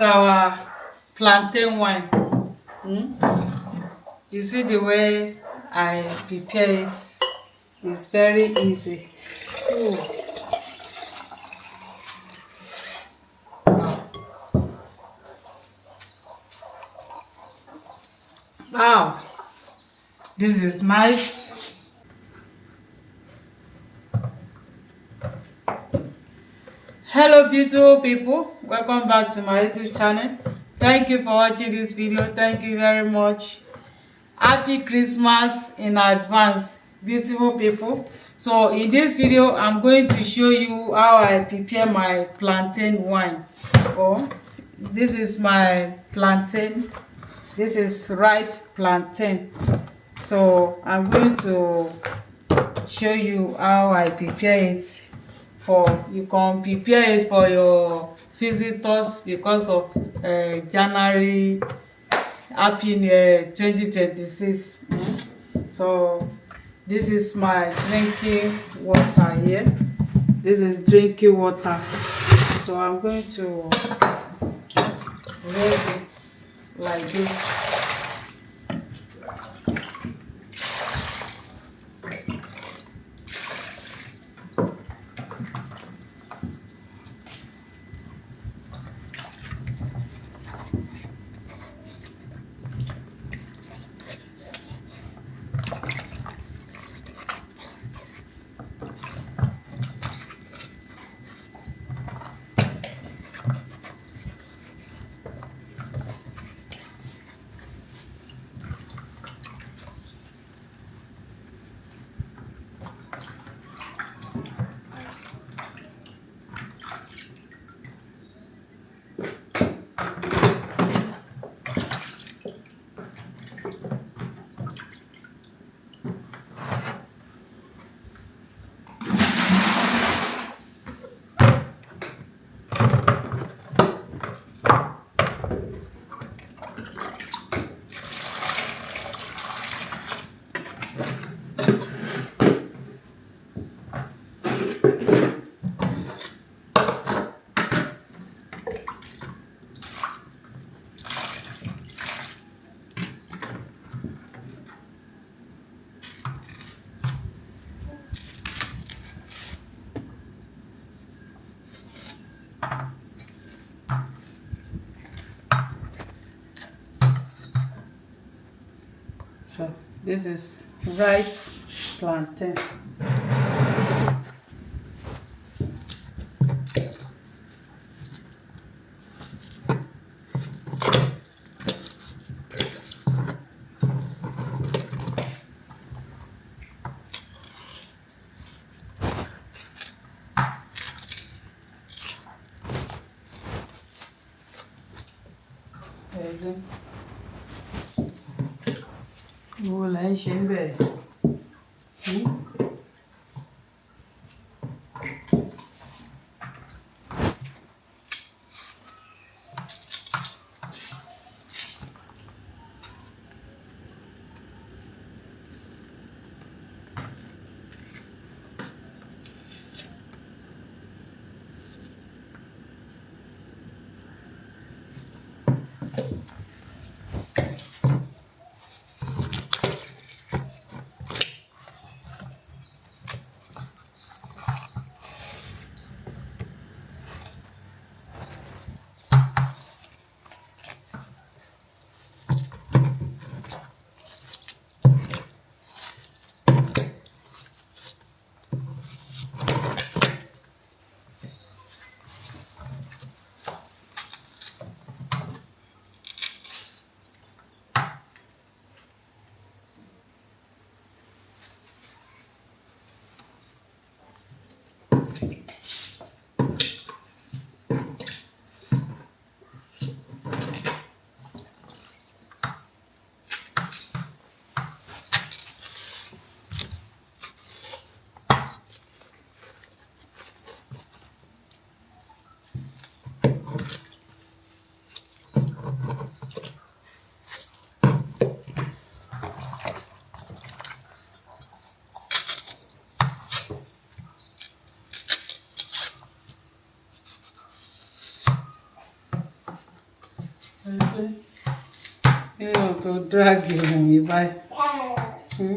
our plantain wine. You see the way I prepare it is very easy. Ooh. Wow, this is nice. Hello beautiful people, welcome back to my YouTube channel. Thank you for watching this video. Thank you very much. Happy Christmas in advance, beautiful people. So in this video I'm going to show you how I prepare my plantain wine. This is my plantain. This is ripe plantain. So I'm going to show you how I prepare it. You can prepare it for your visitors because of January happy new year 2026. So this is my drinking water here. This is drinking water. So I'm going to raise it like this. So this is ripe plantain. Wo là ń ṣe ń bẹ̀rẹ̀? Okay. You want to drag you when you buy. Hmm?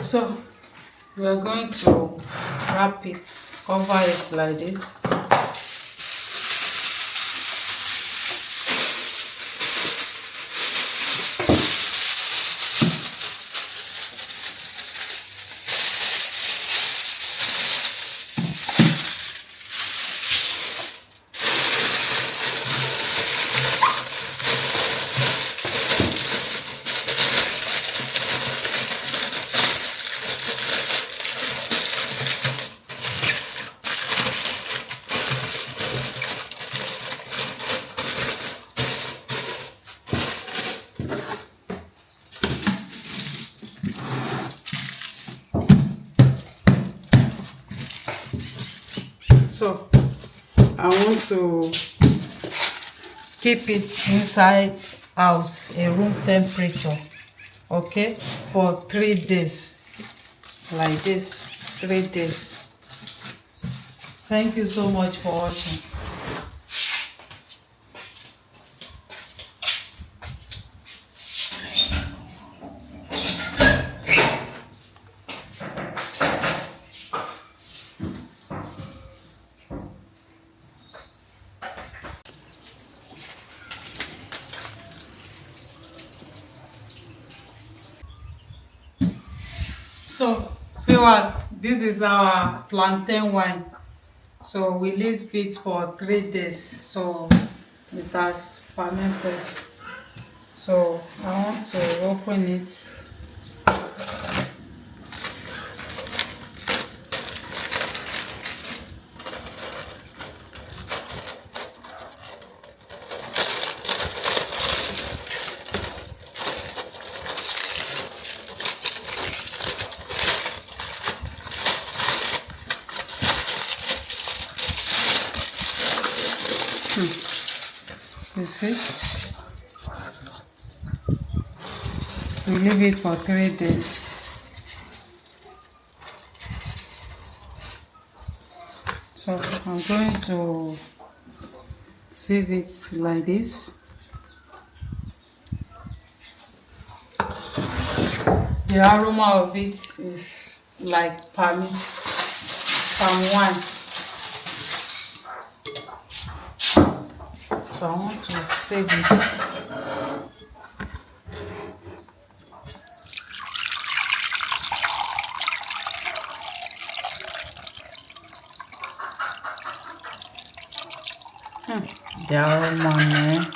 So we are going to wrap it, cover it like this. So I want to keep it inside house, a room temperature, okay, for 3 days, like this, 3 days. Thank you so much for watching. So viewers, this is our plantain wine. So we leave it for 3 days, so it has fermented. So I want to open it. You see, we leave it for 3 days. So I'm going to save it like this. The aroma of it is like palm wine. So I want to save it. The aroma, man.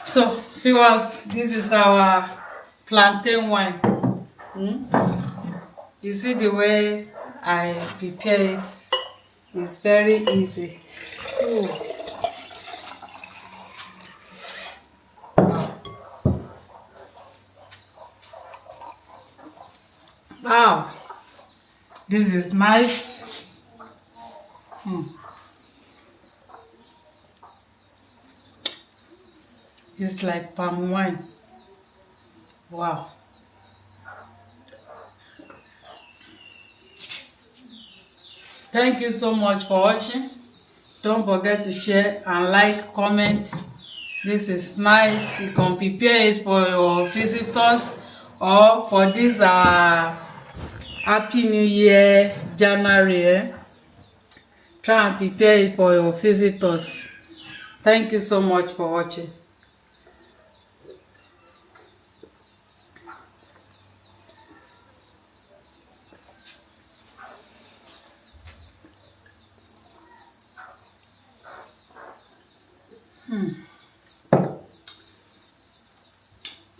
So viewers, this is our plantain wine. You see the way I prepare it is very easy. Ooh. Wow, this is nice. It's like palm wine. Wow. Thank you so much for watching. Don't forget to share and like, comment. This is nice. You can prepare it for your visitors or for this Happy New Year, January. Try and prepare it for your visitors. Thank you so much for watching.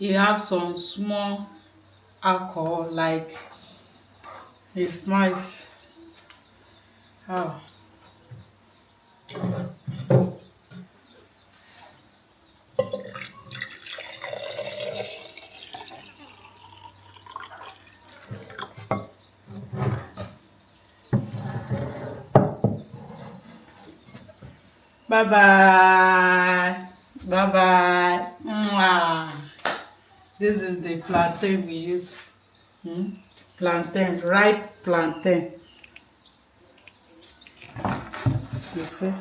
You have some small alcohol, like it's nice. Oh. Bye bye. Bye bye. Mwah. This is the plantain we use. Plantain, ripe plantain. You see?